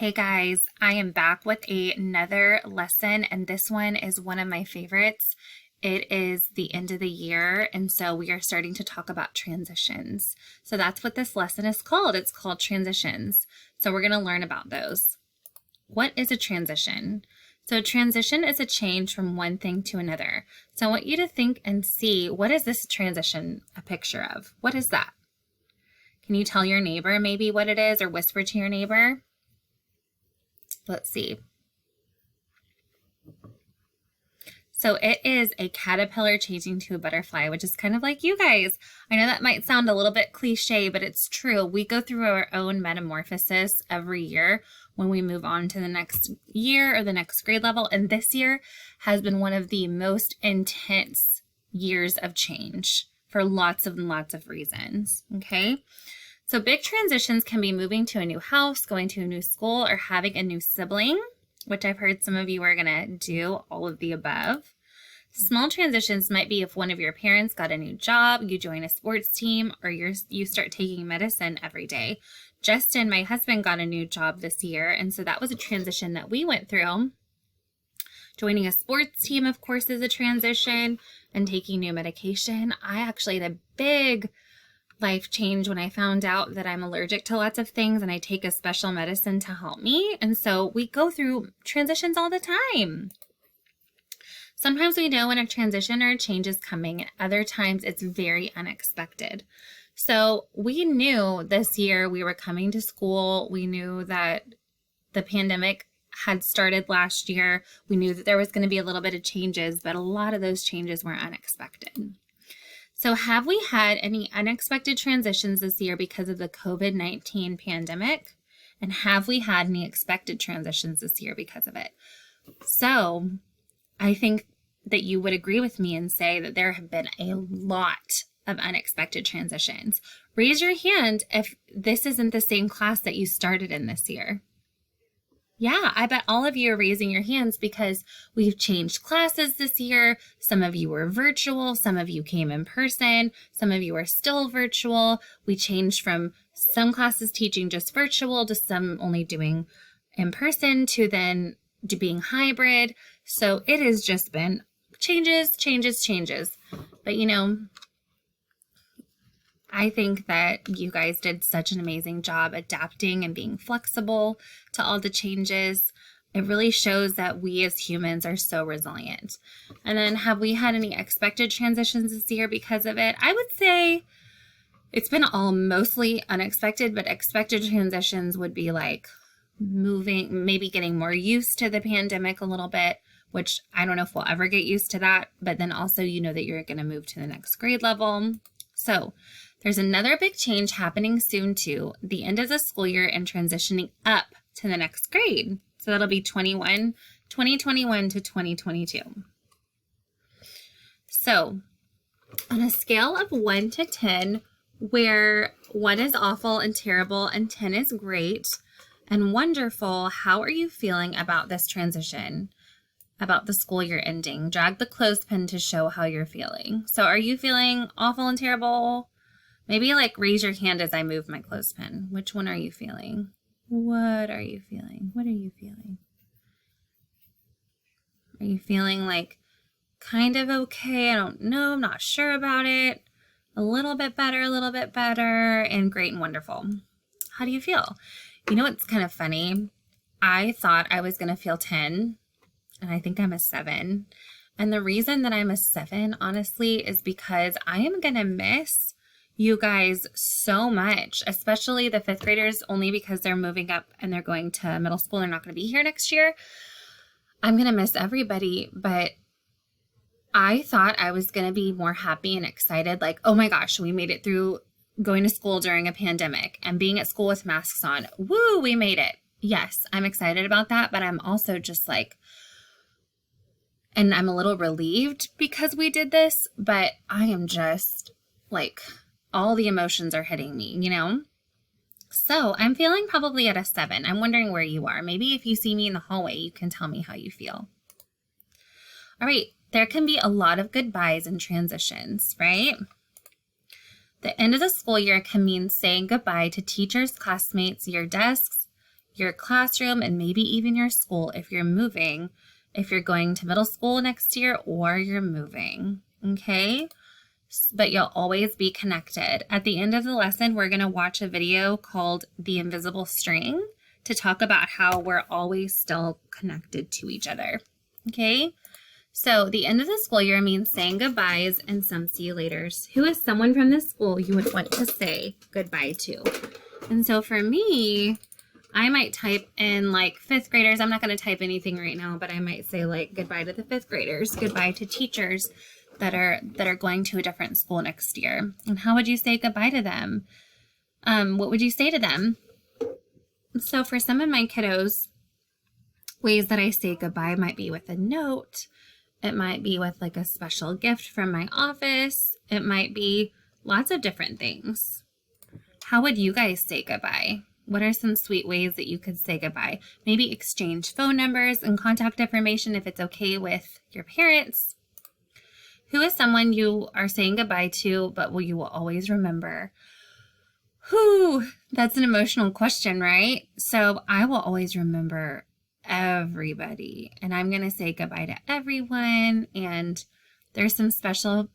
Hey guys, I am back with another lesson, and this one is one of my favorites. It is the end of the year, and so we are starting to talk about transitions. So that's what this lesson is called. It's called transitions. So we're going to learn about those. What is a transition? So a transition is a change from one thing to another. So I want you to think and see, what is this transition a picture of? What is that? Can you tell your neighbor maybe what it is, or whisper to your neighbor? Let's see. So it is a caterpillar changing to a butterfly, which is kind of like you guys. I know that might sound a little bit cliche, but it's true. We go through our own metamorphosis every year when we move on to the next year or the next grade level. And this year has been one of the most intense years of change for lots and lots of reasons. Okay. So big transitions can be moving to a new house, going to a new school, or having a new sibling, which I've heard some of you are going to do all of the above. Small transitions might be if one of your parents got a new job, you join a sports team, or you start taking medicine every day. Justin, my husband, got a new job this year, and so that was a transition that we went through. Joining a sports team, of course, is a transition, and taking new medication. I actually had a big life change when I found out that I'm allergic to lots of things and I take a special medicine to help me. And so we go through transitions all the time. Sometimes we know when a transition or a change is coming, and other times it's very unexpected. So we knew this year we were coming to school. We knew that the pandemic had started last year. We knew that there was going to be a little bit of changes, but a lot of those changes were unexpected. So have we had any unexpected transitions this year because of the COVID-19 pandemic? And have we had any expected transitions this year because of it? So I think that you would agree with me and say that there have been a lot of unexpected transitions. Raise your hand if this isn't the same class that you started in this year. Yeah, I bet all of you are raising your hands because we've changed classes this year. Some of you were virtual, some of you came in person, some of you are still virtual. We changed from some classes teaching just virtual to some only doing in person to then to being hybrid. So it has just been changes. But you know, I think that you guys did such an amazing job adapting and being flexible to all the changes. It really shows that we as humans are so resilient. And then have we had any expected transitions this year because of it? I would say it's been all mostly unexpected, but expected transitions would be like moving, maybe getting more used to the pandemic a little bit, which I don't know if we'll ever get used to that. But then also, you know that you're going to move to the next grade level. So there's another big change happening soon too, the end of the school year and transitioning up to the next grade. So that'll be 2021 to 2022. So on a scale of 1 to 10, where 1 is awful and terrible and 10 is great and wonderful, how are you feeling about this transition, about the school year ending? Drag the clothespin to show how you're feeling. So are you feeling awful and terrible? Maybe like raise your hand as I move my clothespin. Which one are you feeling? What are you feeling? What are you feeling? Are you feeling like kind of okay? I don't know. I'm not sure about it. A little bit better, and great and wonderful. How do you feel? You know what's kind of funny? I thought I was going to feel 10, and I think I'm a 7. And the reason that I'm a 7, honestly, is because I am going to miss you guys so much, especially the 5th graders, only because they're moving up and they're going to middle school. They're not going to be here next year. I'm going to miss everybody, but I thought I was going to be more happy and excited. Like, oh my gosh, we made it through going to school during a pandemic and being at school with masks on. Woo, we made it. Yes, I'm excited about that, but I'm also just like, and I'm a little relieved because we did this, but I am just like, all the emotions are hitting me, you know? So I'm feeling probably at a 7. I'm wondering where you are. Maybe if you see me in the hallway, you can tell me how you feel. All right, there can be a lot of goodbyes and transitions, right? The end of the school year can mean saying goodbye to teachers, classmates, your desks, your classroom, and maybe even your school if you're moving, if you're going to middle school next year or you're moving, okay? But you'll always be connected. At the end of the lesson, we're going to watch a video called The Invisible String to talk about how we're always still connected to each other, okay? So the end of the school year means saying goodbyes and some see you laters. Who is someone from this school you would want to say goodbye to? And so for me, I might type in like 5th graders. I'm not going to type anything right now, but I might say like goodbye to the 5th graders, goodbye to teachers that are going to a different school next year. And how would you say goodbye to them? What would you say to them? So for some of my kiddos, ways that I say goodbye might be with a note. It might be with like a special gift from my office. It might be lots of different things. How would you guys say goodbye? What are some sweet ways that you could say goodbye? Maybe exchange phone numbers and contact information if it's okay with your parents. Who is someone you are saying goodbye to, but you will always remember? Whew, that's an emotional question, right? So I will always remember everybody, and I'm going to say goodbye to everyone. And there's some special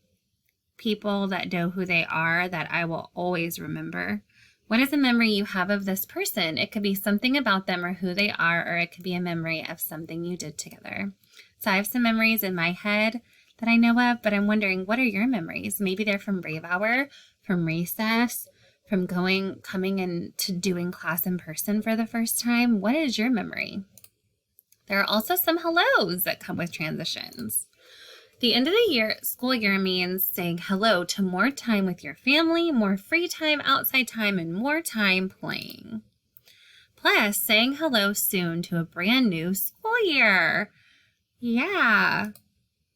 people that know who they are that I will always remember. What is a memory you have of this person? It could be something about them or who they are, or it could be a memory of something you did together. So I have some memories in my head that I know of, but I'm wondering, what are your memories? Maybe they're from Brave Hour, from recess, from coming in to doing class in person for the first time. What is your memory? There are also some hellos that come with transitions. The end of the year, school year means saying hello to more time with your family, more free time, outside time, and more time playing. Plus, saying hello soon to a brand new school year. Yeah.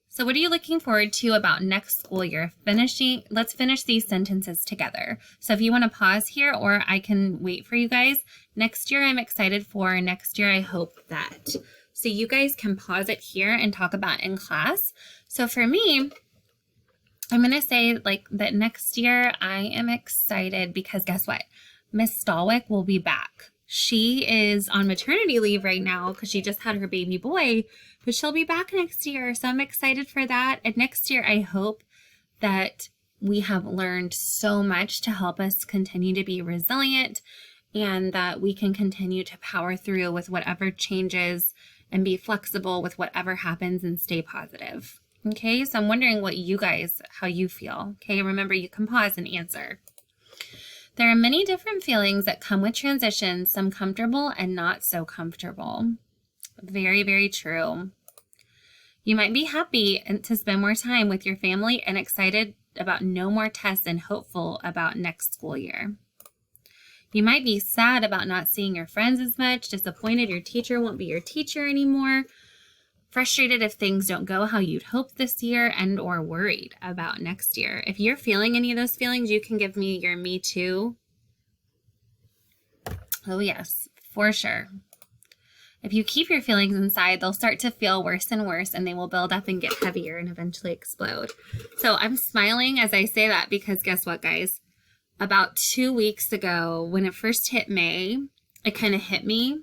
So what are you looking forward to about next school year? Let's finish these sentences together. So if you want to pause here, or I can wait for you guys. Next year I'm excited for, next year I hope that. So you guys can pause it here and talk about in class. So for me, I'm going to say like that next year I am excited because guess what? Miss Stallwick will be back. She is on maternity leave right now because she just had her baby boy, but she'll be back next year. So I'm excited for that. And next year, I hope that we have learned so much to help us continue to be resilient and that we can continue to power through with whatever changes and be flexible with whatever happens and stay positive. Okay, so I'm wondering how you feel. Okay, remember you can pause and answer. There are many different feelings that come with transitions, some comfortable and not so comfortable. Very, very true. You might be happy to spend more time with your family and excited about no more tests and hopeful about next school year. You might be sad about not seeing your friends as much, disappointed your teacher won't be your teacher anymore, frustrated if things don't go how you'd hoped this year, and or worried about next year. If you're feeling any of those feelings, you can give me your me too. Oh yes, for sure. If you keep your feelings inside, they'll start to feel worse and worse, and they will build up and get heavier and eventually explode. So I'm smiling as I say that because guess what, guys? About 2 weeks ago, when it first hit May, it kind of hit me.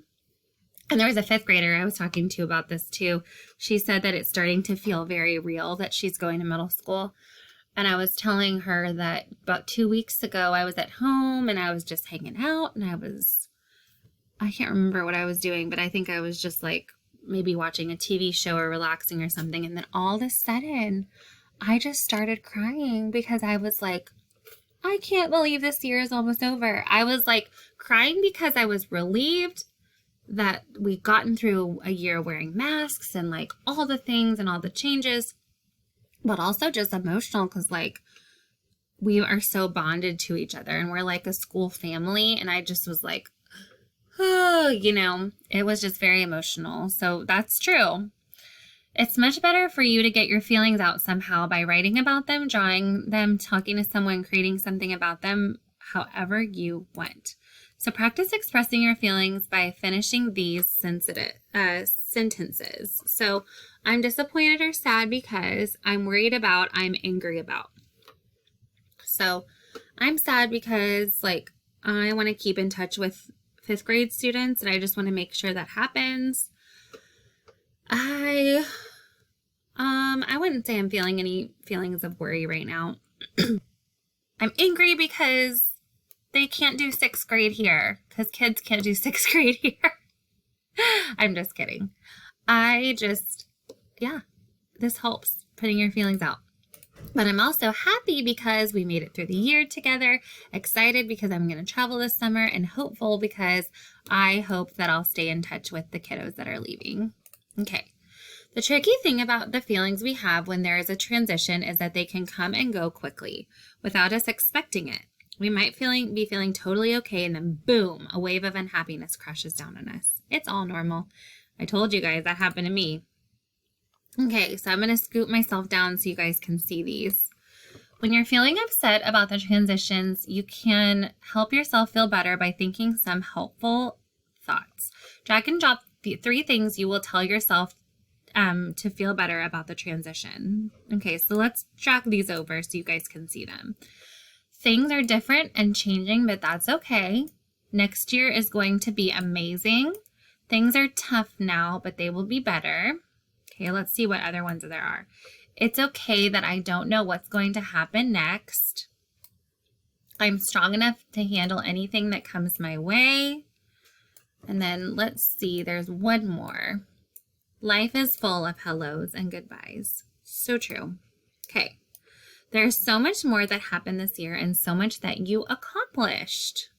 And there was a 5th grader I was talking to about this too. She said that it's starting to feel very real that she's going to middle school. And I was telling her that about 2 weeks ago, I was at home and I was just hanging out and I can't remember what I was doing, but I think I was just like maybe watching a TV show or relaxing or something. And then all of a sudden, I just started crying because I was like, I can't believe this year is almost over. I was like crying because I was relieved that we'd gotten through a year wearing masks and like all the things and all the changes, but also just emotional because like we are so bonded to each other and we're like a school family. And I just was like, oh, it was just very emotional. So that's true. It's much better for you to get your feelings out somehow by writing about them, drawing them, talking to someone, creating something about them, however you want. So practice expressing your feelings by finishing these sentences. So I'm disappointed or sad because I'm worried about, I'm angry about. So I'm sad because I want to keep in touch with 5th grade students, and I just want to make sure that happens. I wouldn't say I'm feeling any feelings of worry right now. I'm angry because they can't do 6th grade here, because kids can't do 6th grade here. I'm just kidding. This helps putting your feelings out. But I'm also happy because we made it through the year together, excited because I'm going to travel this summer, and hopeful because I hope that I'll stay in touch with the kiddos that are leaving. Okay. The tricky thing about the feelings we have when there is a transition is that they can come and go quickly without us expecting it. We might be feeling totally okay, and then boom, a wave of unhappiness crashes down on us. It's all normal. I told you guys that happened to me. Okay, so I'm going to scoot myself down so you guys can see these. When you're feeling upset about the transitions, you can help yourself feel better by thinking some helpful thoughts. Drag and drop the 3 things you will tell yourself to feel better about the transition. Okay, so let's drag these over so you guys can see them. Things are different and changing, but that's okay. Next year is going to be amazing. Things are tough now, but they will be better. Okay, let's see what other ones there are. It's okay that I don't know what's going to happen next. I'm strong enough to handle anything that comes my way. And then let's see, there's one more. Life is full of hellos and goodbyes. So true. Okay. There's so much more that happened this year and so much that you accomplished.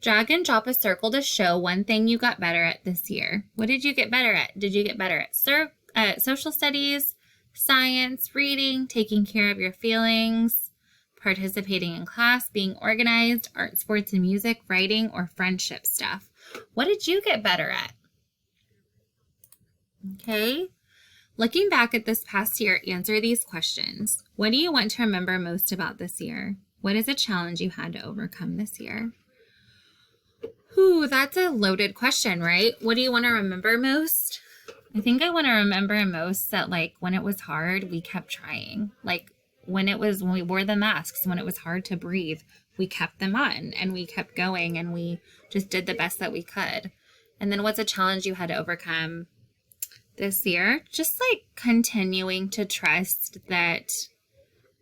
Drag and drop a circle to show one thing you got better at this year. What did you get better at? Did you get better at social studies, science, reading, taking care of your feelings, participating in class, being organized, art, sports, and music, writing, or friendship stuff? What did you get better at? Okay. Looking back at this past year, answer these questions. What do you want to remember most about this year? What is a challenge you had to overcome this year? Ooh, that's a loaded question, right? What do you want to remember most? I think I want to remember most that, like, when it was hard, we kept trying. Like, when we wore the masks, when it was hard to breathe, we kept them on and we kept going and we just did the best that we could. And then what's a challenge you had to overcome this year? Just like continuing to trust that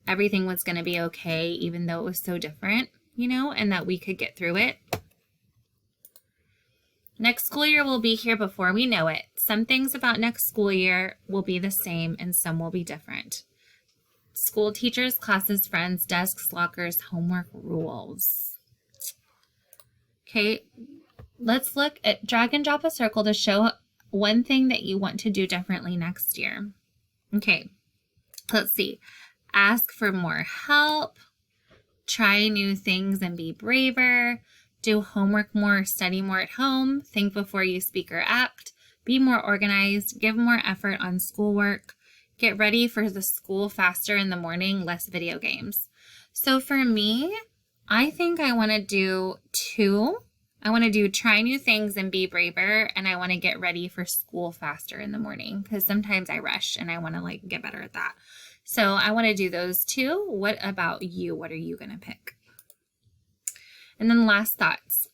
everything was going to be okay, even though it was so different, and that we could get through it. Next school year will be here before we know it. Some things about next school year will be the same and some will be different. School teachers, classes, friends, desks, lockers, homework, rules. Okay, let's look at drag and drop a circle to show one thing that you want to do differently next year. Okay, let's see. Ask for more help. Try new things and be braver. Do homework more, study more at home. Think before you speak or act. Be more organized. Give more effort on schoolwork. Get ready for the school faster in the morning, less video games. So for me, I think I want to do 2. I want to do try new things and be braver, and I want to get ready for school faster in the morning because sometimes I rush and I want to get better at that. So I want to do those 2. What about you? What are you going to pick? And then last thoughts.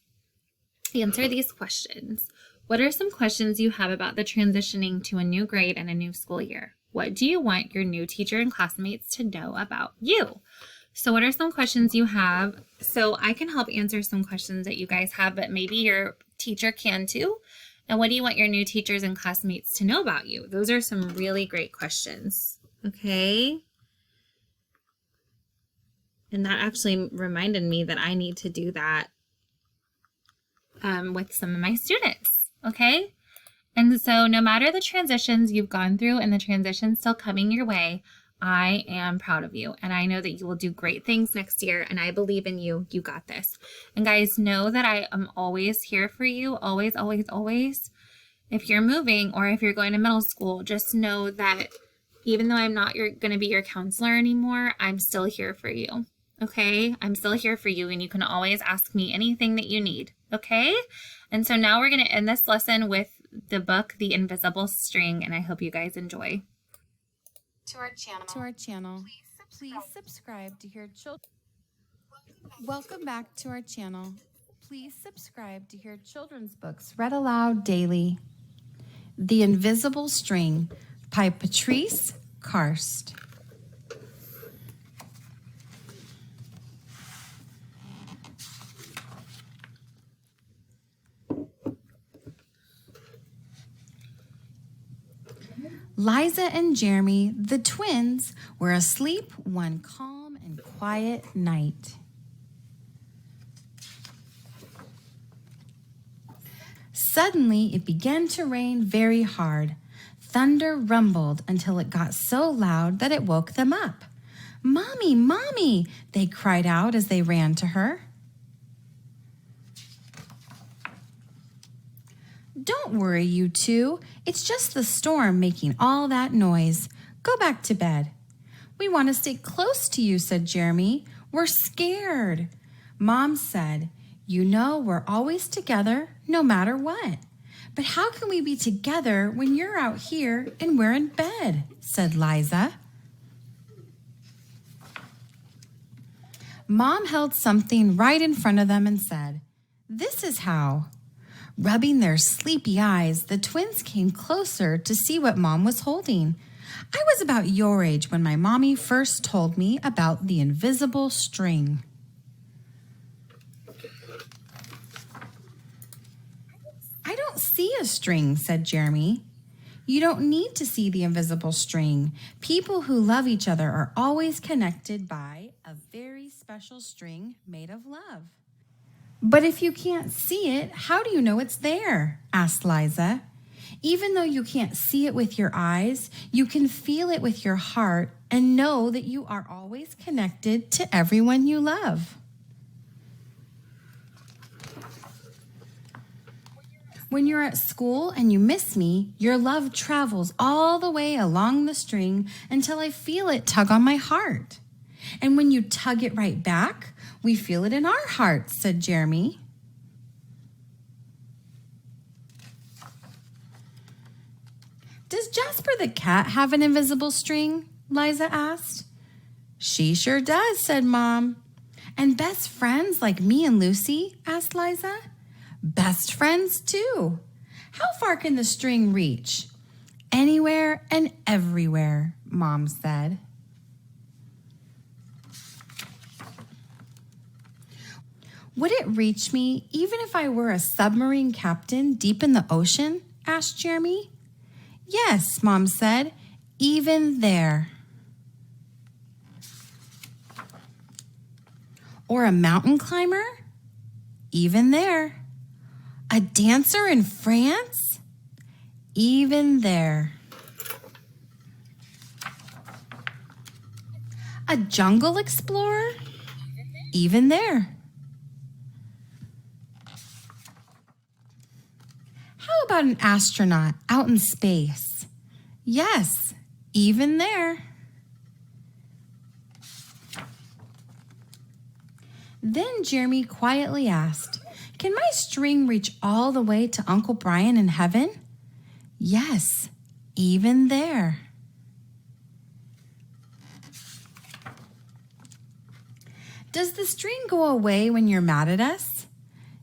Answer these questions. What are some questions you have about the transitioning to a new grade and a new school year? What do you want your new teacher and classmates to know about you? So what are some questions you have? So I can help answer some questions that you guys have, but maybe your teacher can too. And what do you want your new teachers and classmates to know about you? Those are some really great questions. Okay. And that actually reminded me that I need to do that with some of my students. Okay. And so no matter the transitions you've gone through and the transitions still coming your way, I am proud of you. And I know that you will do great things next year. And I believe in you. You got this. And guys, know that I am always here for you. Always, always, always. If you're moving or if you're going to middle school, just know that even though I'm not going to be your counselor anymore, I'm still here for you. Okay? I'm still here for you. And you can always ask me anything that you need. Okay? And so now we're going to end this lesson with the book, The Invisible String, and I hope you guys enjoy. To our channel. Please subscribe to hear children. Welcome back to our channel. Please subscribe to hear children's books read aloud daily. The Invisible String by Patrice Karst. Liza and Jeremy, the twins, were asleep one calm and quiet night. Suddenly, it began to rain very hard. Thunder rumbled until it got so loud that it woke them up. "Mommy, Mommy!" they cried out as they ran to her. "Don't worry, you two. It's just the storm making all that noise. Go back to bed." "We want to stay close to you," said Jeremy. "We're scared." Mom said, "You know we're always together, no matter what." "But how can we be together when you're out here and we're in bed?" said Liza. Mom held something right in front of them and said, "This is how." Rubbing their sleepy eyes, the twins came closer to see what Mom was holding. "I was about your age when my mommy first told me about the invisible string." "I don't see a string," said Jeremy. "You don't need to see the invisible string. People who love each other are always connected by a very special string made of love." "But if you can't see it, how do you know it's there?" asked Liza. "Even though you can't see it with your eyes, you can feel it with your heart and know that you are always connected to everyone you love." "When you're at school and you miss me, your love travels all the way along the string until I feel it tug on my heart. And when you tug it right back, we feel it in our hearts," said Jeremy. "Does Jasper the cat have an invisible string?" Liza asked. "She sure does," said Mom. "And best friends like me and Lucy?" asked Liza. "Best friends too." "How far can the string reach?" "Anywhere and everywhere," Mom said. "Would it reach me even if I were a submarine captain deep in the ocean?" asked Jeremy. "Yes," Mom said, "even there." "Or a mountain climber?" "Even there." "A dancer in France?" "Even there." "A jungle explorer?" "Even there." "How about an astronaut out in space?" "Yes, even there." Then Jeremy quietly asked, "Can my string reach all the way to Uncle Brian in heaven?" "Yes, even there." "Does the string go away when you're mad at us?"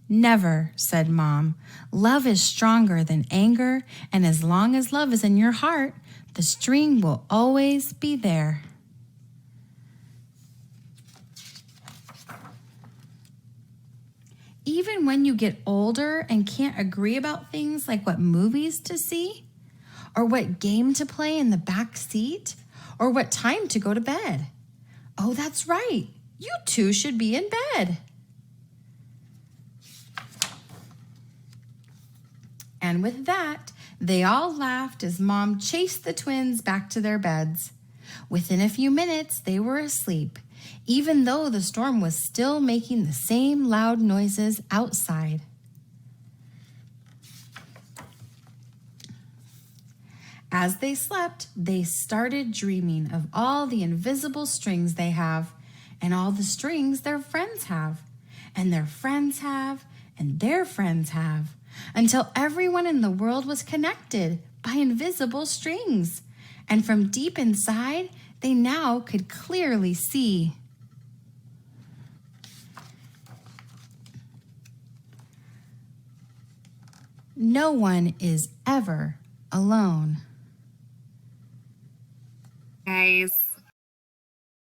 "Never," said Mom. "Love is stronger than anger, and as long as love is in your heart, the string will always be there." Even when you get older and can't agree about things like what movies to see, or what game to play in the back seat, or what time to go to bed. Oh, that's right. You two should be in bed. And with that, they all laughed as Mom chased the twins back to their beds. Within a few minutes, they were asleep, even though the storm was still making the same loud noises outside. As they slept, they started dreaming of all the invisible strings they have, and all the strings their friends have, and their friends have, and their friends have, until everyone in the world was connected by invisible strings. And from deep inside, they now could clearly see. No one is ever alone. Guys,